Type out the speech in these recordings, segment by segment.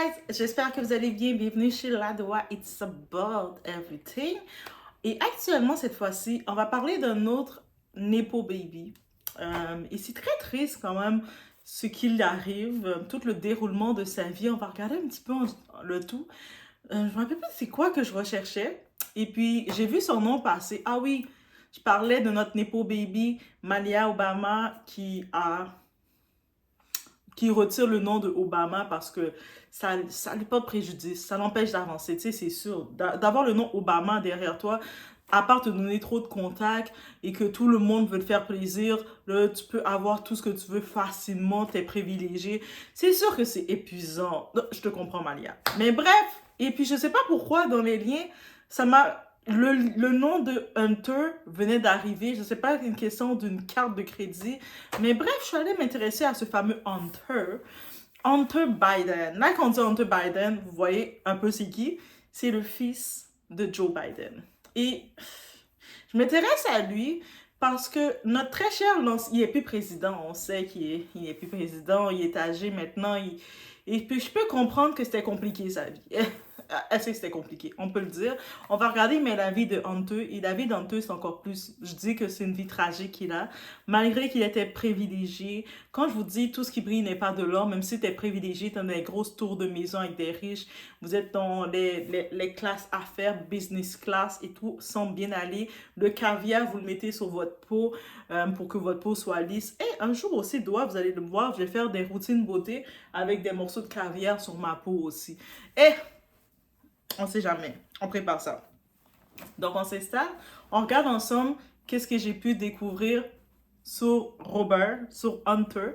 guys, j'espère que vous allez bien. Bienvenue chez Ladoa, It's About Everything. Et actuellement, cette fois-ci, on va parler d'un autre Nepo Baby. Et c'est très triste quand même ce qu'il arrive, tout le déroulement de sa vie. On va regarder un petit peu le tout. Je me rappelle pas c'est quoi que je recherchais. Et puis, j'ai vu son nom passer. Ah oui, je parlais de notre Nepo Baby, Malia Obama, qui retire le nom de Obama parce que ça lui porte préjudice, ça l'empêche d'avancer, tu sais, c'est sûr. D'avoir le nom Obama derrière toi, à part te donner trop de contacts et que tout le monde veut te faire plaisir, là, tu peux avoir tout ce que tu veux facilement, t'es privilégié. C'est sûr que c'est épuisant. Je te comprends, Malia. Mais bref, et puis je sais pas pourquoi dans les liens, ça m'a... Le nom de Hunter venait d'arriver. Je ne sais pas, une question d'une carte de crédit. Mais bref, je suis allée m'intéresser à ce fameux Hunter. Hunter Biden. Là, quand on dit Hunter Biden, vous voyez un peu c'est qui? C'est le fils de Joe Biden. Et je m'intéresse à lui parce que notre très cher Lance, il n'est plus président. On sait qu'il n'est plus président. Il est âgé maintenant. Et puis, je peux comprendre que c'était compliqué sa vie. Est-ce que c'était compliqué? On peut le dire. On va regarder, mais la vie de Hunter. Et la vie d'Hunter, c'est encore plus. Je dis que c'est une vie tragique qu'il a. Malgré qu'il était privilégié. Quand je vous dis tout ce qui brille n'est pas de l'or, même si tu es privilégié, tu as des grosses tours de maison avec des riches, vous êtes dans les classes affaires, business class et tout, semble bien aller. Le caviar, vous le mettez sur votre peau pour que votre peau soit lisse. Et un jour aussi, vous allez le voir, je vais faire des routines beauté avec des morceaux de caviar sur ma peau aussi. Et on sait jamais. On prépare ça. Donc, on s'installe. On regarde ensemble qu'est-ce que j'ai pu découvrir sur Robert, sur Hunter.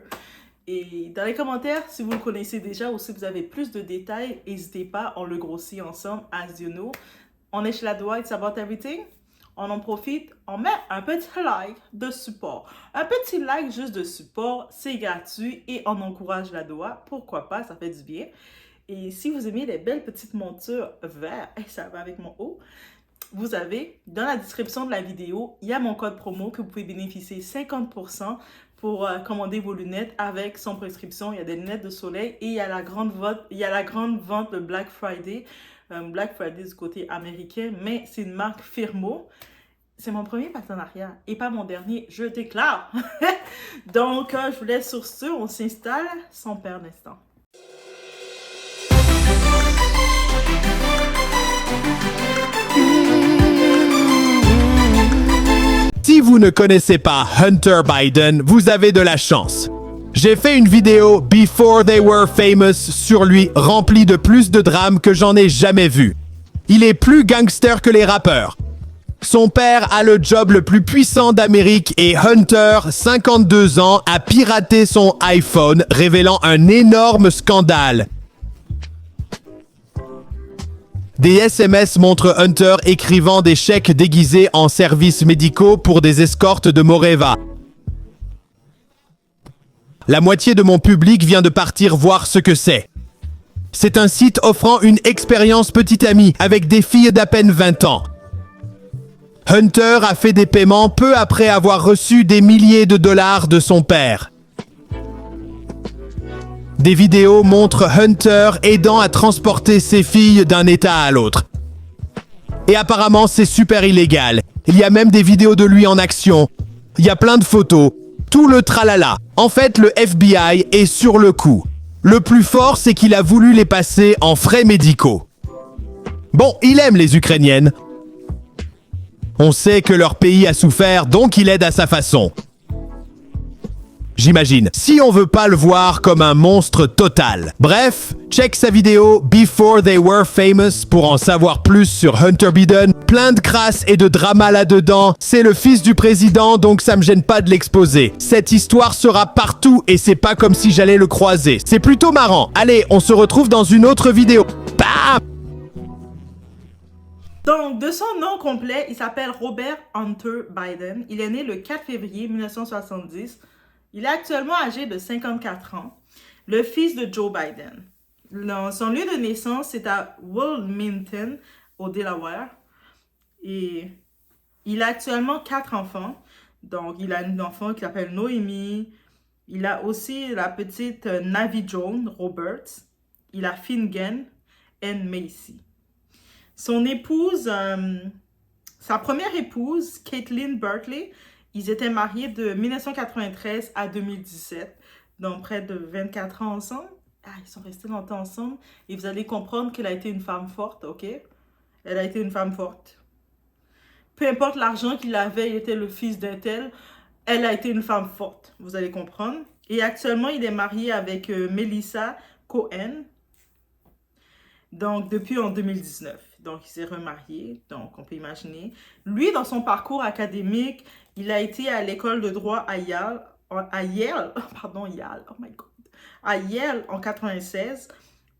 Et dans les commentaires, si vous le connaissez déjà ou si vous avez plus de détails, n'hésitez pas. On le grossit ensemble, as you know. On est chez Ladoa, It's About Everything. On en profite, on met un petit like de support. Un petit like juste de support, c'est gratuit et on encourage Ladoa. Pourquoi pas, ça fait du bien. Et si vous aimez les belles petites montures vertes, et ça va avec mon haut, vous avez dans la description de la vidéo, il y a mon code promo que vous pouvez bénéficier 50% pour commander vos lunettes avec sans prescription. Il y a des lunettes de soleil et il y a la grande vente de Black Friday. Black Friday du côté américain, mais c'est une marque Firmo. C'est mon premier partenariat et pas mon dernier, je déclare. Donc, je vous laisse sur ce, on s'installe sans perdre d'instant. Si vous ne connaissez pas Hunter Biden, vous avez de la chance. J'ai fait une vidéo Before They Were Famous sur lui, remplie de plus de drames que j'en ai jamais vu. Il est plus gangster que les rappeurs. Son père a le job le plus puissant d'Amérique et Hunter, 52 ans, a piraté son iPhone, révélant un énorme scandale. Des SMS montrent Hunter écrivant des chèques déguisés en services médicaux pour des escortes de Moreva. La moitié de mon public vient de partir voir ce que c'est. C'est un site offrant une expérience petite amie avec des filles d'à peine 20 ans. Hunter a fait des paiements peu après avoir reçu des milliers de dollars de son père. Des vidéos montrent Hunter aidant à transporter ses filles d'un état à l'autre. Et apparemment, c'est super illégal. Il y a même des vidéos de lui en action. Il y a plein de photos. Tout le tralala. En fait, le FBI est sur le coup. Le plus fort, c'est qu'il a voulu les passer en frais médicaux. Bon, il aime les Ukrainiennes. On sait que leur pays a souffert, donc il aide à sa façon. J'imagine, si on veut pas le voir comme un monstre total. Bref, check sa vidéo Before They Were Famous pour en savoir plus sur Hunter Biden. Plein de crasse et de drama là-dedans. C'est le fils du président, donc ça me gêne pas de l'exposer. Cette histoire sera partout et c'est pas comme si j'allais le croiser. C'est plutôt marrant. Allez, on se retrouve dans une autre vidéo. Bam! Donc, de son nom complet, il s'appelle Robert Hunter Biden. Il est né le 4 février 1970. Il est actuellement âgé de 54 ans, le fils de Joe Biden. Son lieu de naissance, c'est à Wilmington, au Delaware. Et il a actuellement 4 enfants. Donc, il a une enfant qui s'appelle Noémie. Il a aussi la petite Navy Joan Roberts. il a Finnegan and Macy. Son épouse, sa première épouse, Caitlin Berkeley, ils étaient mariés de 1993 à 2017, donc près de 24 ans ensemble. Ah, ils sont restés longtemps ensemble et vous allez comprendre qu'elle a été une femme forte, ok? Elle a été une femme forte. Peu importe l'argent qu'il avait, il était le fils d'un tel, elle a été une femme forte, vous allez comprendre. Et actuellement, il est marié avec Melissa Cohen, donc depuis en 2019. Donc, il s'est remarié, donc on peut imaginer. Lui, dans son parcours académique, il a été à l'école de droit à Yale, Yale, oh my God, à Yale en 96.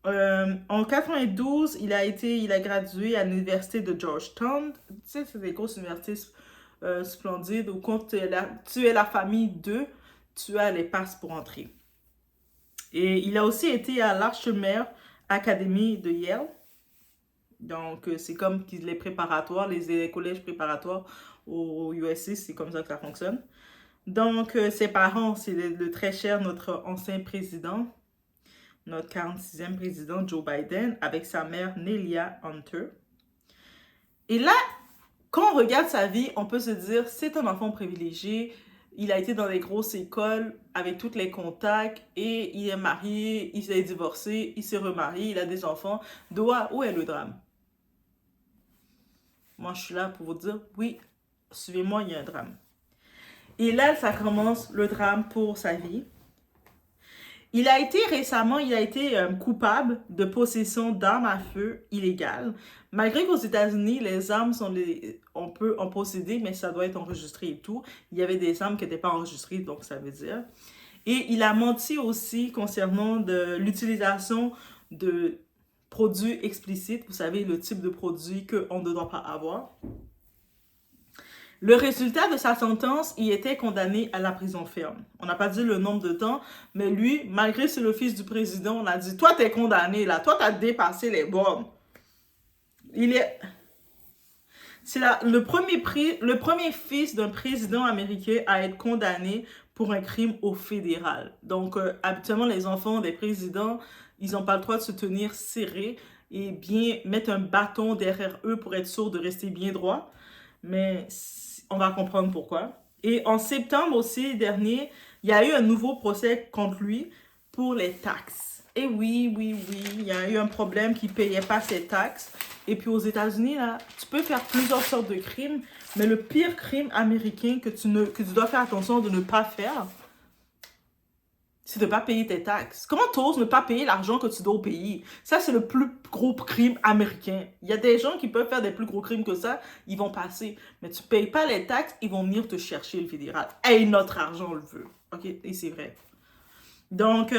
En 92, il a gradué à l'université de Georgetown. Tu sais, c'est des grosses universités splendides où quand tu es la famille d'eux, tu as les passes pour entrer. Et il a aussi été à l'Archimere Academy de Yale. Donc, c'est comme les préparatoires, les collèges préparatoires au USC, c'est comme ça que ça fonctionne. Donc, ses parents, c'est le très cher, notre ancien président, notre 46e président Joe Biden, avec sa mère Nelia Hunter. Et là, quand on regarde sa vie, on peut se dire, c'est un enfant privilégié, il a été dans les grosses écoles avec tous les contacts et il est marié, il s'est divorcé, il s'est remarié, il a des enfants. Où est le drame? Moi, je suis là pour vous dire, oui, suivez-moi, il y a un drame. Et là, ça commence le drame pour sa vie. Il a été coupable de possession d'armes à feu illégales. Malgré qu'aux États-Unis, les armes on peut en posséder, mais ça doit être enregistré et tout. Il y avait des armes qui n'étaient pas enregistrées, donc ça veut dire. Et il a menti aussi concernant l'utilisation de produits explicites. Vous savez, le type de produit qu'on ne doit pas avoir. Le résultat de sa sentence, il était condamné à la prison ferme. On n'a pas dit le nombre de temps, mais lui, malgré c'est le fils du président, on a dit, toi, t'es condamné, là. Toi, t'as dépassé les bornes. C'est le premier fils d'un président américain à être condamné pour un crime au fédéral. Donc, habituellement, les enfants des présidents, ils n'ont pas le droit de se tenir serrés et bien mettre un bâton derrière eux pour être sûr de rester bien droit. Mais on va comprendre pourquoi. Et en septembre aussi dernier, il y a eu un nouveau procès contre lui pour les taxes. Et oui, il y a eu un problème qu'il ne payait pas ses taxes. Et puis aux États-Unis, là, tu peux faire plusieurs sortes de crimes, mais le pire crime américain que tu dois faire attention de ne pas faire, c'est de ne pas payer tes taxes. Comment tu oses ne pas payer l'argent que tu dois payer? Ça, c'est le plus gros crime américain. Il y a des gens qui peuvent faire des plus gros crimes que ça, ils vont passer. Mais tu ne payes pas les taxes, ils vont venir te chercher, le fédéral. Hey, notre argent, on le veut. OK? Et c'est vrai. Donc,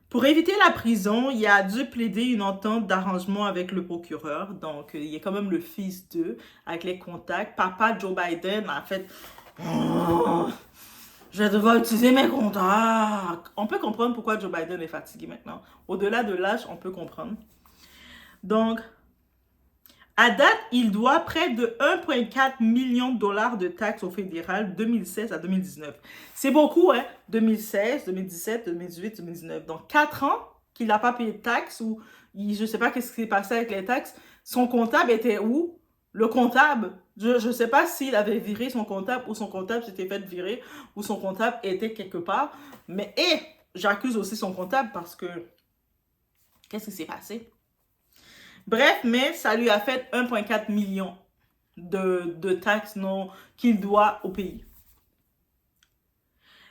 pour éviter la prison, il a dû plaider une entente d'arrangement avec le procureur. Donc, il est quand même le fils d'eux, avec les contacts. Papa Joe Biden a fait... Je vais devoir utiliser mes contacts. On peut comprendre pourquoi Joe Biden est fatigué maintenant. Au-delà de l'âge, on peut comprendre. Donc, à date, il doit près de 1,4 million de dollars de taxes au fédéral 2016 à 2019. C'est beaucoup, hein? 2016, 2017, 2018, 2019. Donc, 4 ans qu'il n'a pas payé de taxes ou je ne sais pas qu'est-ce qui s'est passé avec les taxes. Son comptable était où? Le comptable, je ne sais pas s'il avait viré son comptable ou son comptable s'était fait virer ou son comptable était quelque part. Mais j'accuse aussi son comptable parce que qu'est-ce qui s'est passé? Bref, mais ça lui a fait 1,4 million de taxes qu'il doit au pays.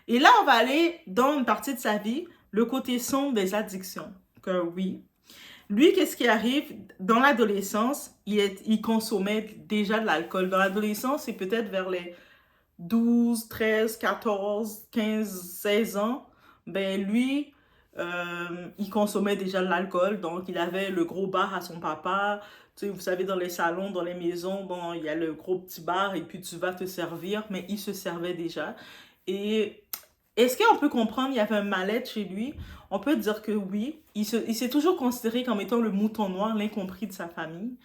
Et là, on va aller dans une partie de sa vie, le côté sombre des addictions. Que oui. Lui, qu'est-ce qui arrive? Dans l'adolescence, il consommait déjà de l'alcool. Dans l'adolescence, c'est peut-être vers les 12, 13, 14, 15, 16 ans. Ben lui, il consommait déjà de l'alcool. Donc, il avait le gros bar à son papa. Tu sais, vous savez, dans les salons, dans les maisons, bon, il y a le gros petit bar et puis tu vas te servir. Mais il se servait déjà. Et est-ce qu'on peut comprendre qu'il y avait un mal-être chez lui? On peut dire que oui. Il s'est toujours considéré comme étant le mouton noir, l'incompris de sa famille.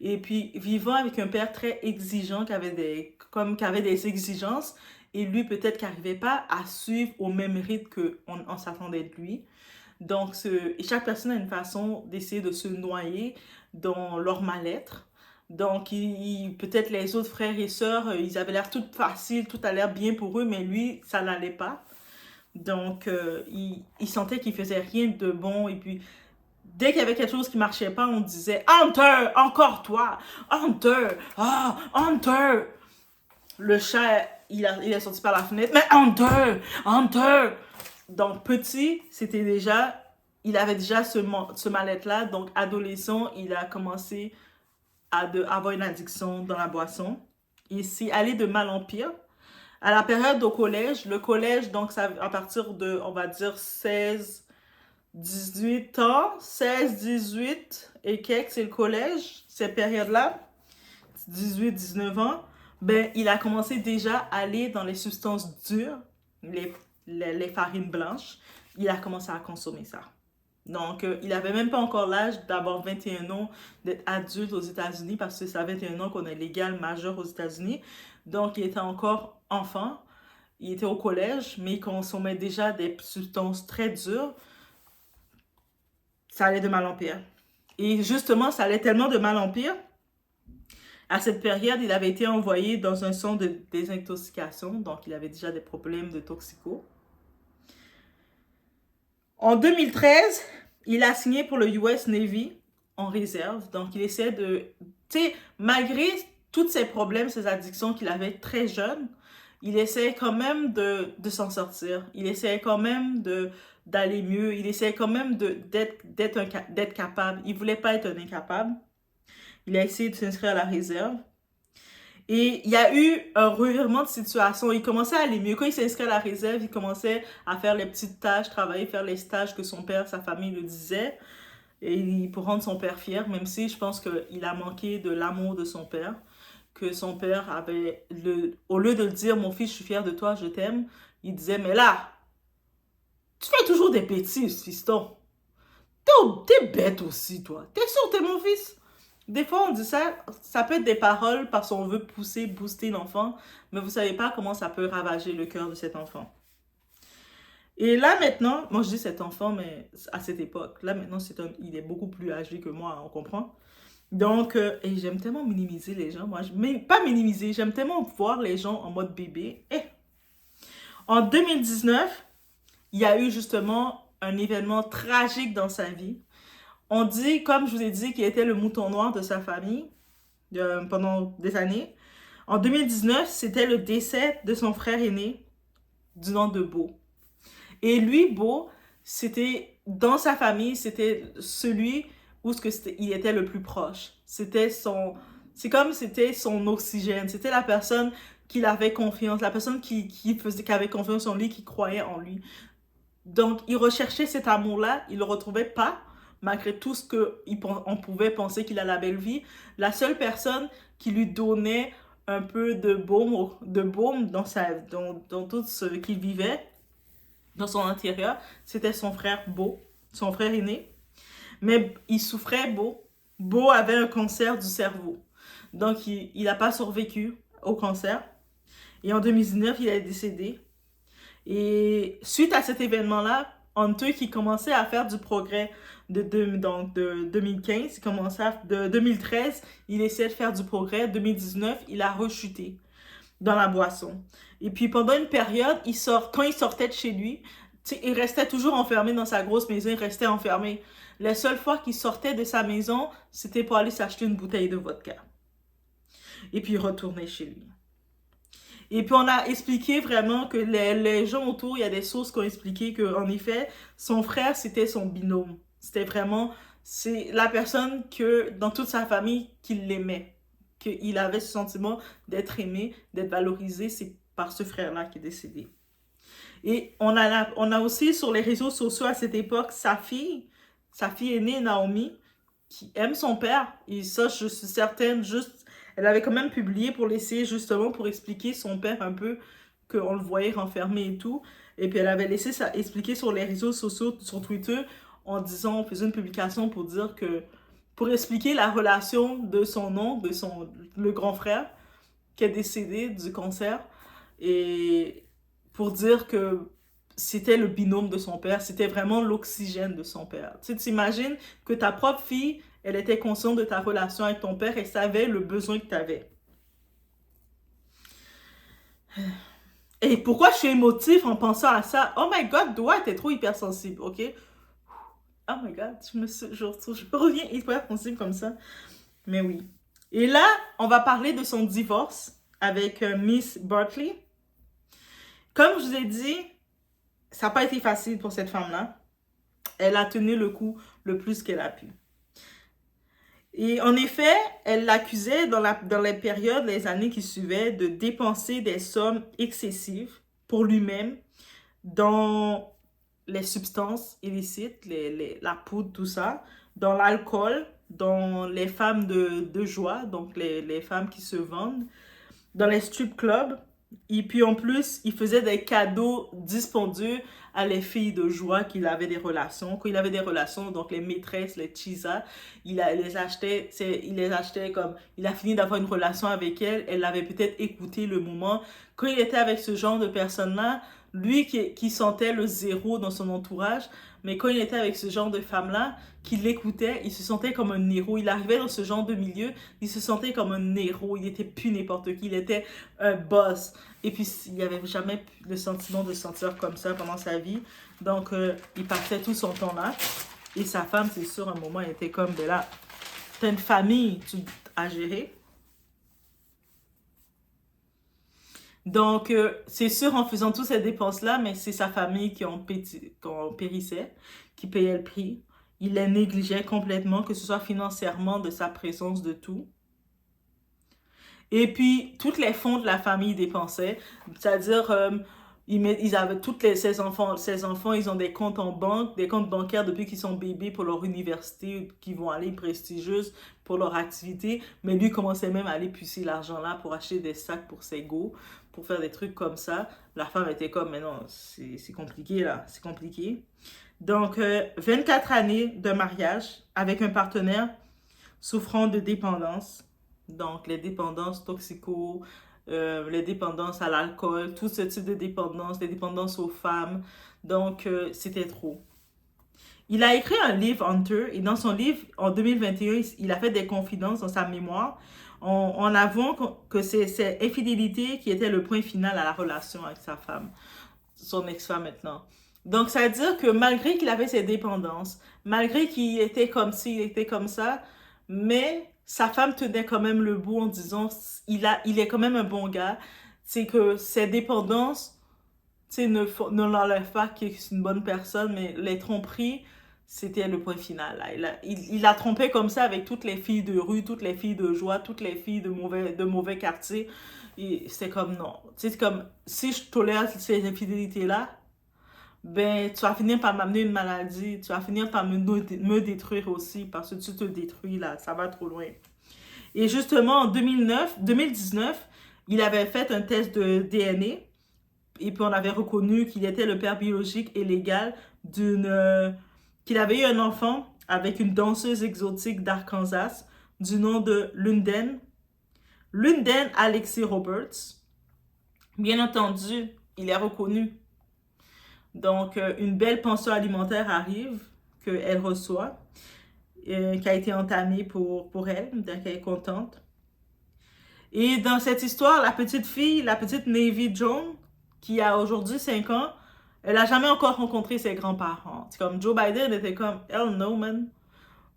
Et puis, vivant avec un père très exigeant, qui avait des exigences, et lui, peut-être qu'il n'arrivait pas à suivre au même rythme qu'on s'attendait de lui. Donc, et chaque personne a une façon d'essayer de se noyer dans leur mal-être. Donc, peut-être les autres frères et sœurs, ils avaient l'air tout facile, tout a l'air bien pour eux, mais lui, ça n'allait pas. Donc, il sentait qu'il faisait rien de bon. Et puis, dès qu'il y avait quelque chose qui marchait pas, on disait Hunter, encore toi, Hunter, ah, Hunter. Le chat, il est sorti par la fenêtre, mais Hunter, Hunter. Donc, petit, il avait déjà ce mal-être-là. Donc, adolescent, il a commencé à avoir une addiction dans la boisson. Il s'est allé de mal en pire. À la période au collège, le collège, donc, ça, à partir de, on va dire, 18 ans, 18 et quelques, c'est le collège, cette période-là, 19 ans, ben, il a commencé déjà à aller dans les substances dures, les farines blanches. Il a commencé à consommer ça. Donc, il n'avait même pas encore l'âge d'avoir 21 ans, d'être adulte aux États-Unis, parce que c'est à 21 ans qu'on est légal majeur aux États-Unis. Donc, il était encore enfant, il était au collège, mais il consommait déjà des substances très dures. Ça allait de mal en pire. Et justement, ça allait tellement de mal en pire. À cette période, il avait été envoyé dans un centre de désintoxication, donc il avait déjà des problèmes de toxico. En 2013, il a signé pour le US Navy en réserve. Donc, il essaie de... Tu sais, malgré tous ces problèmes, ces addictions qu'il avait très jeune, il essaie quand même de s'en sortir. Il essaie quand même d'aller mieux. Il essaie quand même d'être capable. Il ne voulait pas être un incapable. Il a essayé de s'inscrire à la réserve. Et il y a eu un revirement de situation. Il commençait à aller mieux. Quand il s'est inscrit à la réserve, il commençait à faire les petites tâches, travailler, faire les stages que son père, sa famille le disaient. Et pour rendre son père fier, même si je pense qu'il a manqué de l'amour de son père. Que son père avait, au lieu de le dire, mon fils, je suis fier de toi, je t'aime, il disait, mais là, tu fais toujours des bêtises, fiston. T'es bête aussi, toi. T'es sûr que t'es mon fils? Des fois, on dit ça, ça peut être des paroles parce qu'on veut pousser, booster l'enfant, mais vous savez pas comment ça peut ravager le cœur de cet enfant. Et là, maintenant, moi je dis cet enfant, mais à cette époque, là maintenant, il est beaucoup plus âgé que moi, on comprend? Donc, et j'aime tellement minimiser les gens, moi, pas minimiser, j'aime tellement voir les gens en mode bébé. En 2019, il y a eu justement un événement tragique dans sa vie. On dit, comme je vous ai dit, qu'il était le mouton noir de sa famille pendant des années. En 2019, c'était le décès de son frère aîné du nom de Beau. Et lui, Beau, c'était, dans sa famille, c'était celui où il était le plus proche. C'est comme c'était son oxygène. C'était la personne qui avait confiance, la personne qui avait confiance en lui, qui croyait en lui. Donc, il recherchait cet amour-là, il ne le retrouvait pas, malgré tout ce qu'on pouvait penser qu'il a la belle vie. La seule personne qui lui donnait un peu de baume dans tout ce qu'il vivait, dans son intérieur, c'était son frère Beau, son frère aîné. Mais il souffrait, Beau. Beau avait un cancer du cerveau. Donc, il n'a pas survécu au cancer. Et en 2019, il est décédé. Et suite à cet événement-là, Hunter qui commençait à faire du progrès de 2015, de 2013, il essayait de faire du progrès. 2019, il a rechuté dans la boisson. Et puis pendant une période, quand il sortait de chez lui, il restait toujours enfermé dans sa grosse maison, il restait enfermé. La seule fois qu'il sortait de sa maison, c'était pour aller s'acheter une bouteille de vodka. Et puis il retournait chez lui. Et puis on a expliqué vraiment que les gens autour, il y a des sources qui ont expliqué qu'en effet, son frère, c'était son binôme. C'était vraiment, c'est la personne que, dans toute sa famille, qui l'aimait. Qu'il avait ce sentiment d'être aimé, d'être valorisé, c'est par ce frère-là qui est décédé. Et on a aussi sur les réseaux sociaux à cette époque, sa fille aînée, Naomi, qui aime son père. Et ça, je suis certaine, elle avait quand même publié pour laisser justement pour expliquer son père un peu qu'on le voyait renfermé et tout. Et puis elle avait laissé ça expliquer sur les réseaux sociaux, sur Twitter, en disant, on faisait une publication pour dire que, pour expliquer la relation de son oncle, le grand frère, qui est décédé du cancer. Et pour dire que c'était le binôme de son père, c'était vraiment l'oxygène de son père. Tu t'imagines que ta propre fille, elle était consciente de ta relation avec ton père et savait le besoin que tu avais. Et pourquoi je suis émotif en pensant à ça? Oh my God, Dwight est trop hypersensible, ok? Oh my God, je reviens hypersensible comme ça. Mais oui. Et là, on va parler de son divorce avec Miss Barkley. Comme je vous ai dit, ça n'a pas été facile pour cette femme-là. Elle a tenu le coup le plus qu'elle a pu. Et en effet, elle l'accusait dans les périodes, les années qui suivaient, de dépenser des sommes excessives pour lui-même dans les substances illicites, la poudre, tout ça, dans l'alcool, dans les femmes de joie, donc les femmes qui se vendent, dans les strip clubs. Et puis en plus, il faisait des cadeaux dispendieux à les filles de joie qu'il avait des relations. Quand il avait des relations, donc les maîtresses, les chisas, il les achetait comme... Il a fini d'avoir une relation avec elle, elle avait peut-être écouté le moment. Quand il était avec ce genre de personnes-là, lui qui sentait le zéro dans son entourage, mais quand il était avec ce genre de femmes-là, qui l'écoutait, il se sentait comme un héros. Il arrivait dans ce genre de milieu, il se sentait comme un héros. Il n'était plus n'importe qui, il était un boss. Et puis, il n'avait jamais le sentiment de se sentir comme ça pendant sa vie. Donc, il passait tout son temps là. Et sa femme, c'est sûr, à un moment, elle était comme, ben là, t'as une famille à gérer. Donc, c'est sûr, en faisant toutes ces dépenses-là, mais c'est sa famille qui en périssait, qui payait le prix. Il les négligeait complètement, que ce soit financièrement, de sa présence, de tout. Et puis, tous les fonds de la famille dépensaient. C'est-à-dire, ils avaient ses enfants, ils ont des comptes en banque, des comptes bancaires depuis qu'ils sont bébés pour leur université, qui vont aller prestigieuses pour leur activité. Mais lui commençait même à aller pucer l'argent là pour acheter des sacs pour ses go, pour faire des trucs comme ça. La femme était comme, mais non, c'est compliqué là, c'est compliqué. Donc, 24 années de mariage avec un partenaire souffrant de dépendance. Donc, les dépendances toxico, les dépendances à l'alcool, tout ce type de dépendance, les dépendances aux femmes. Donc, c'était trop. Il a écrit un livre, Hunter, et dans son livre, en 2021, il a fait des confidences dans sa mémoire, en avouant que c'est ses infidélités qui étaient le point final à la relation avec sa femme, son ex-femme maintenant. Donc, ça veut dire que malgré qu'il avait ses dépendances, malgré qu'il était comme ci, il était comme ça, mais sa femme tenait quand même le bout en disant il est quand même un bon gars. C'est que ses dépendances, ne l'enlèvent pas qu'il est une bonne personne, mais les tromperies, c'était le point final. Là. Il a trompé comme ça avec toutes les filles de rue, toutes les filles de joie, toutes les filles de mauvais quartier. Et c'est comme non. C'est comme si je tolère ces infidélités-là, ben, tu vas finir par m'amener une maladie, tu vas finir par me détruire aussi, parce que tu te détruis là, ça va trop loin. Et justement, en 2019, il avait fait un test de DNA, et puis on avait reconnu qu'il était le père biologique et légal qu'il avait eu un enfant avec une danseuse exotique d'Arkansas, du nom de Lunden Alexis Roberts. Bien entendu, il est reconnu. Donc, une belle pension alimentaire arrive, qu'elle reçoit, qui a été entamée pour elle, donc elle est contente. Et dans cette histoire, la petite fille, la petite Navy Joan, qui a aujourd'hui 5 ans, elle n'a jamais encore rencontré ses grands-parents. C'est comme Joe Biden était comme, hell no, man.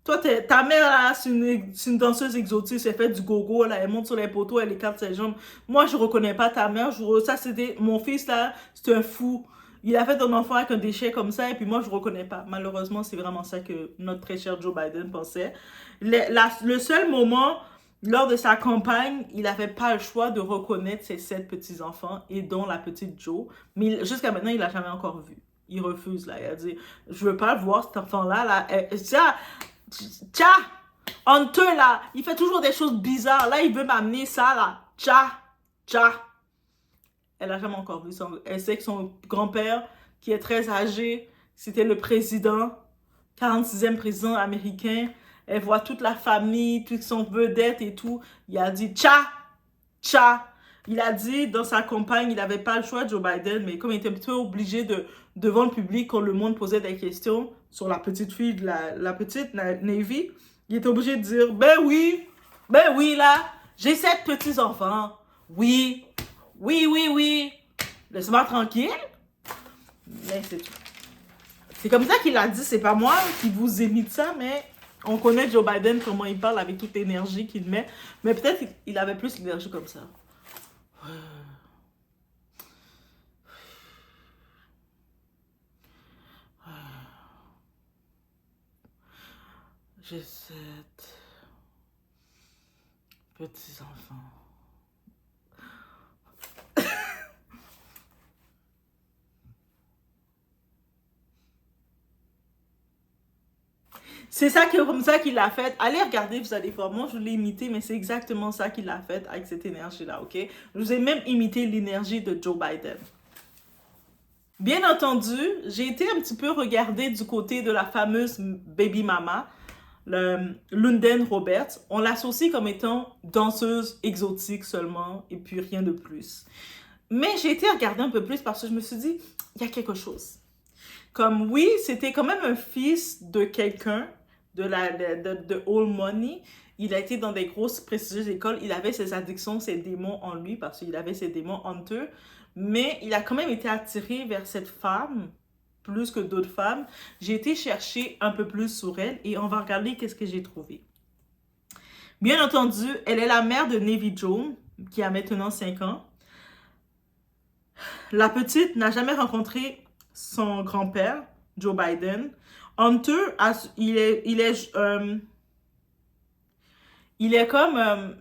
Toi, ta mère, là, c'est une danseuse exotique, elle fait du gogo, là, elle monte sur les poteaux, elle écarte ses jambes. Moi, je reconnais pas ta mère. Ça, c'était mon fils, là, c'est un fou. Il a fait un enfant avec un déchet comme ça, et puis moi, je reconnais pas. Malheureusement, c'est vraiment ça que notre très cher Joe Biden pensait. Le seul moment, lors de sa campagne, il n'avait pas le choix de reconnaître ses 7 petits-enfants, et dont la petite Jo. Mais jusqu'à maintenant, il l'a jamais encore vu. Il refuse, là. Il a dit, je veux pas le voir, cet enfant-là, là. Tcha! Hunter, là, il fait toujours des choses bizarres. Là, il veut m'amener ça, là. Tcha! Elle n'a jamais encore vu ça. Elle sait que son grand-père, qui est très âgé, c'était le président, 46e président américain. Elle voit toute la famille, toute son vedette et tout. Il a dit tcha! Il a dit dans sa campagne, il n'avait pas le choix, Joe Biden, mais comme il était un peu obligé de, devant le public, quand le monde posait des questions sur la petite fille de la petite Navy, il était obligé de dire, ben oui, là, j'ai 7 petits-enfants. Oui, oui. Laisse-moi tranquille. Mais c'est tout. C'est comme ça qu'il a dit, c'est pas moi qui vous imite ça, mais on connaît Joe Biden, comment il parle avec toute l'énergie qu'il met. Mais peut-être qu'il avait plus l'énergie comme ça. J'ai 7 petits-enfants. C'est ça comme ça qu'il l'a fait. Allez regarder, vous allez voir. Moi, je l'ai imité, mais c'est exactement ça qu'il a fait avec cette énergie-là, ok? Je vous ai même imité l'énergie de Joe Biden. Bien entendu, j'ai été un petit peu regarder du côté de la fameuse baby mama, Lunden Roberts. On l'associe comme étant danseuse exotique seulement, et puis rien de plus. Mais j'ai été regarder un peu plus parce que je me suis dit, il y a quelque chose. Comme oui, c'était quand même un fils de quelqu'un, de Old Money. Il a été dans des grosses prestigieuses écoles. Il avait ses addictions, ses démons en lui parce qu'il avait ses démons honteux. Mais il a quand même été attiré vers cette femme plus que d'autres femmes. J'ai été chercher un peu plus sur elle et on va regarder qu'est-ce que j'ai trouvé. Bien entendu, elle est la mère de Navy Jones, qui a maintenant 5 ans. La petite n'a jamais rencontré son grand-père, Joe Biden. Hunter, il est comme...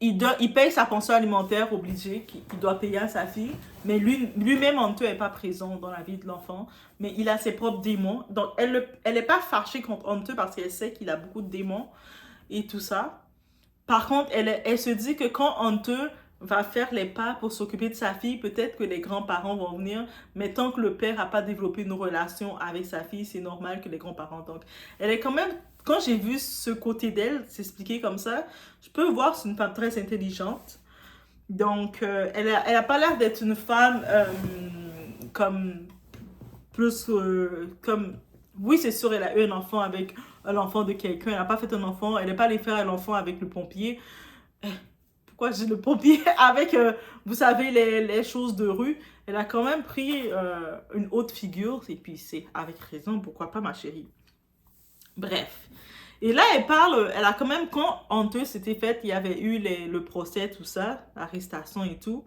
il paye sa pension alimentaire obligée qu'il doit payer à sa fille, mais lui-même, Hunter, n'est pas présent dans la vie de l'enfant, mais il a ses propres démons. Donc, elle n'est pas fâchée contre Hunter parce qu'elle sait qu'il a beaucoup de démons et tout ça. Par contre, elle se dit que quand Hunter va faire les pas pour s'occuper de sa fille, peut-être que les grands-parents vont venir, mais tant que le père n'a pas développé une relation avec sa fille, c'est normal que les grands-parents... Donc, elle est quand même... Quand j'ai vu ce côté d'elle s'expliquer comme ça, je peux voir que c'est une femme très intelligente. Donc, elle a pas l'air d'être une femme comme... Plus comme... Oui, c'est sûr, elle a eu un enfant avec un enfant de quelqu'un. Elle n'a pas fait un enfant. Elle n'est pas allée faire un enfant avec le pompier. Pourquoi je dis le pompier? Avec, vous savez, les choses de rue. Elle a quand même pris une haute figure. Et puis, c'est avec raison. Pourquoi pas, ma chérie? Bref. Et là, elle a quand même, quand Hunter s'était fait, il y avait eu le procès, tout ça, l'arrestation et tout.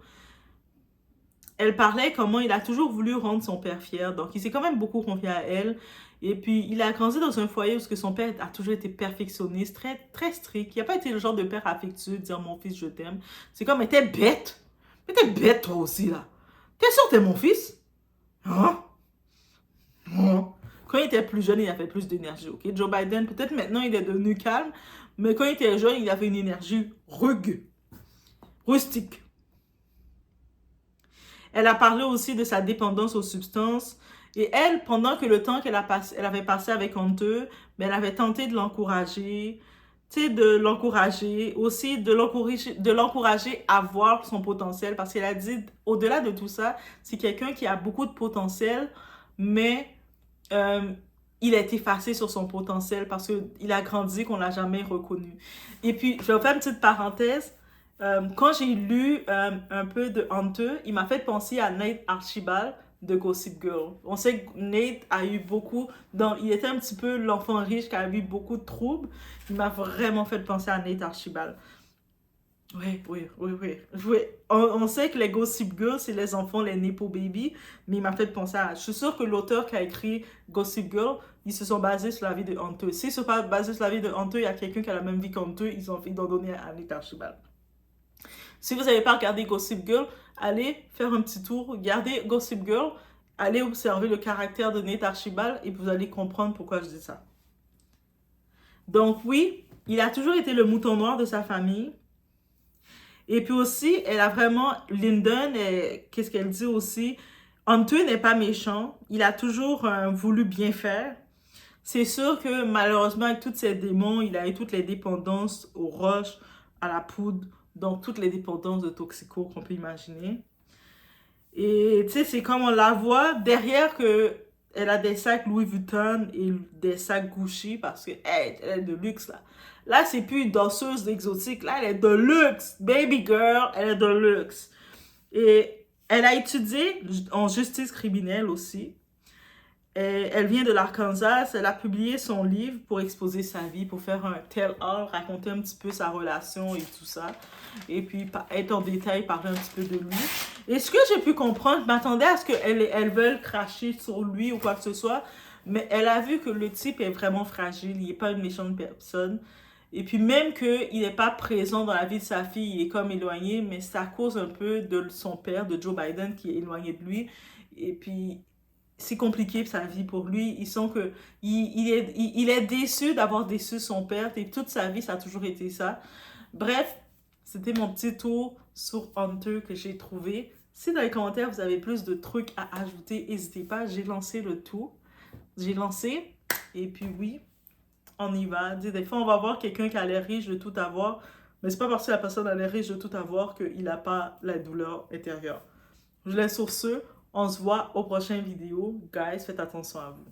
Elle parlait comment il a toujours voulu rendre son père fier. Donc, il s'est quand même beaucoup confié à elle. Et puis, il a grandi dans un foyer où son père a toujours été perfectionniste, très, très strict. Il n'a pas été le genre de père affectueux, dire mon fils, je t'aime. C'est comme, mais t'es bête. Mais t'es bête, toi aussi, là. T'es sûr que t'es mon fils? Hein? Quand il était plus jeune, il avait plus d'énergie, ok? Joe Biden, peut-être maintenant, il est devenu calme. Mais quand il était jeune, il avait une énergie rustique. Elle a parlé aussi de sa dépendance aux substances. Et elle, pendant que le temps elle avait passé avec Hunter, mais elle avait tenté de l'encourager, tu sais, de l'encourager, aussi de l'encourager à voir son potentiel. Parce qu'elle a dit, au-delà de tout ça, c'est quelqu'un qui a beaucoup de potentiel, mais il a été effacé sur son potentiel parce qu'il a grandi qu'on ne l'a jamais reconnu. Et puis, je vais faire une petite parenthèse. Quand j'ai lu un peu de Hunter, il m'a fait penser à Nate Archibald de Gossip Girl. On sait que Nate a eu beaucoup... il était un petit peu l'enfant riche qui a eu beaucoup de troubles. Il m'a vraiment fait penser à Nate Archibald. Oui. On sait que les Gossip Girls, c'est les enfants, les Nepo Baby, mais il m'a fait penser à... Je suis sûre que l'auteur qui a écrit Gossip Girl, ils se sont basés sur la vie de Hunter. S'ils ne sont pas basés sur la vie de Hunter, il y a quelqu'un qui a la même vie qu'Hunter, ils ont donné à Nate Archibald. Si vous n'avez pas regardé Gossip Girl, allez faire un petit tour, regardez Gossip Girl, allez observer le caractère de Nate Archibald et vous allez comprendre pourquoi je dis ça. Donc oui, il a toujours été le mouton noir de sa famille. Et puis aussi, elle a vraiment, Lyndon, qu'est-ce qu'elle dit aussi? Hunter n'est pas méchant, il a toujours voulu bien faire. C'est sûr que malheureusement, avec tous ses démons, il a eu toutes les dépendances aux roches, à la poudre, Donc, toutes les dépendances de toxico qu'on peut imaginer. Et tu sais, c'est comme on la voit derrière que elle a des sacs Louis Vuitton et des sacs Gucci parce que hey, elle est de luxe là. Là, c'est plus une danseuse exotique. Là, elle est de luxe. Baby girl, elle est de luxe. Et elle a étudié en justice criminelle aussi. Et elle vient de l'Arkansas. Elle a publié son livre pour exposer sa vie, pour faire un tell-all, raconter un petit peu sa relation et tout ça. Et puis être en détail, parler un petit peu de lui. Et ce que j'ai pu comprendre, je m'attendais à ce qu'elle veuille cracher sur lui ou quoi que ce soit. Mais elle a vu que le type est vraiment fragile. Il n'est pas une méchante personne. Et puis même qu'il n'est pas présent dans la vie de sa fille, il est comme éloigné, mais c'est à cause un peu de son père, de Joe Biden, qui est éloigné de lui. Et puis c'est compliqué sa vie pour lui. Ils sont que il est déçu d'avoir déçu son père et toute sa vie ça a toujours été ça. Bref, c'était mon petit tour sur Hunter que j'ai trouvé. Si dans les commentaires vous avez plus de trucs à ajouter, n'hésitez pas. J'ai lancé le tout. J'ai lancé et puis oui, on y va. Des fois on va voir quelqu'un qui a l'air riche de tout avoir, mais c'est pas parce que la personne a l'air riche de tout avoir qu'il n'a pas la douleur intérieure. Je vous laisse sur ce. On se voit au prochain vidéo. Guys, faites attention à vous.